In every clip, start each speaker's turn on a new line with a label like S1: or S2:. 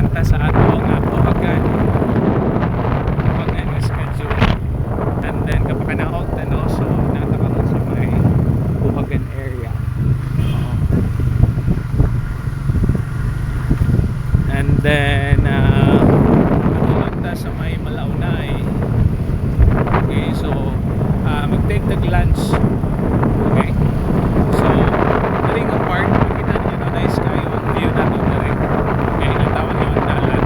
S1: kanta sa ato nga buhagan pag nga schedule. And then kapag kanaog tano, so natakaroon sa may buhagan area. And then natulog ta sa may Malaunay. Okay, so mag-take the lunch. Okay, so during a part makita niyo na nice kayo ang view nato diri. Okay, natawan niyo ang dalan.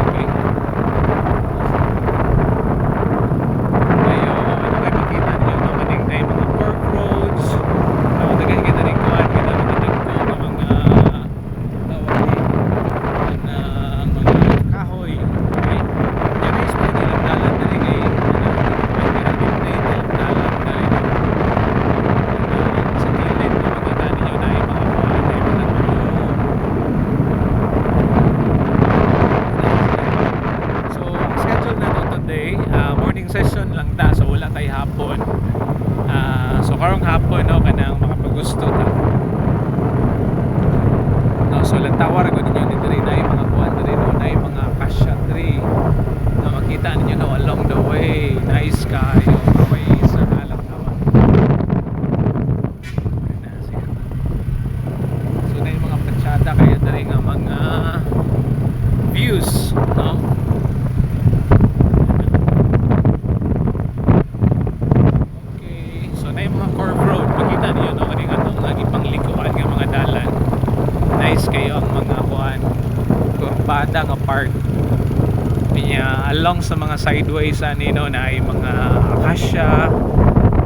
S1: Okay, kayo makikita niyo na maning day mga pork roads. Daghan kita rin kuan kita matutugko ng mga tawag na mga kahoy. Okay, yan is pwede lang dalan diri kay morning session lang ta, so wala tay hapon. So karong hapon no kanang makapagusto ta. No, so lang tawar ko ninyo ni diri na mga kuan diri no, na mga acacia tree. Na makita ninyo no along the way. Nice kayo. Away sa alang tawa. So na yung mga patsyada kaya diri nga mga views, no? Kurbada nga part niya along sa mga sideways ani no na ay mga acacia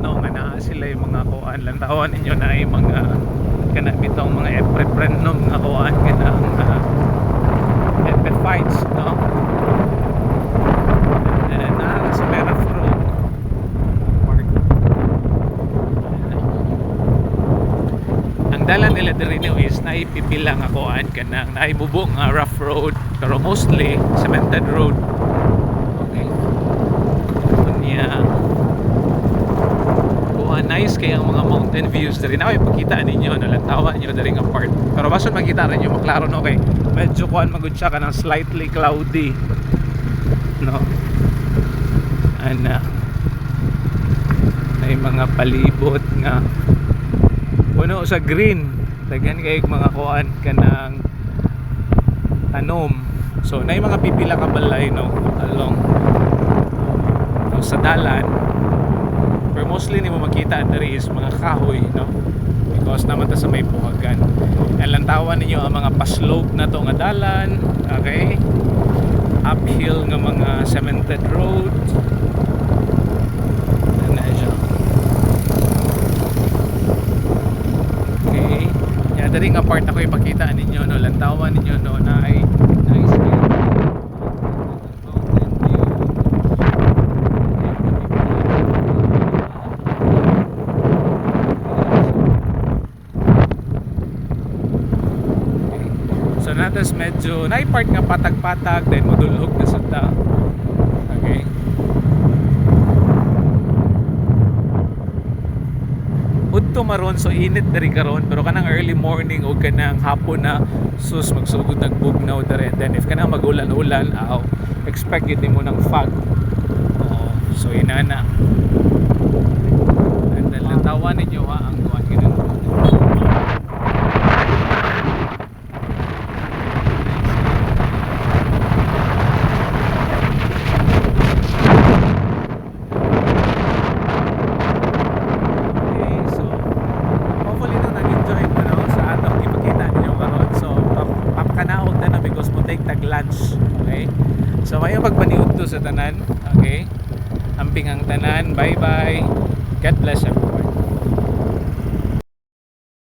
S1: no nga naa sila yung mga kuan lang tawon ninyo na ay mga kana bitong mga epreprenom nga kuan kana epiphytes no na sa Meraf Road park. Ang dalan nila diri no is naipipila nga kuan kanang naibubong nga rough road pero mostly cemented road. Okay, kunya kuan nice kay ang mga mountain views diri na ay pakita ninyo no lantawan nyo diri nga part pero bason makita rin nyo maklaro no kay medyo kuan magud siya kanang slightly cloudy no and ay mga palibot nga puno sa green, daghan kay mga kuan kanang tanom. So na mga pipila ka balay no along no, sa dalan. Pero mostly ni mo makita diri is mga kahoy no because naman ta sa may buhagan. And lantawan ninyo ang mga paslope na to nga dalan, okay? Uphill nga mga cemented road. Dari nga part ako ipakita ninyo no lantawan ninyo no na ay nice view. Mountain view. Okay. So natas medyo naay part nga patag-patag then modulhog na sa ta. Okay. Udto maron so init diri karon pero kanang early morning o kanang hapon na sus magsugod nagbugnaw diri. Then if kanang magulan-ulan expect yun mo ng fog. So inana and then lantawan ninyo ha ang kuan kinang lunch. Okay, so mayo pagpaniud to sa tanan. Okay, amping ang tanan. Bye bye, God bless everyone.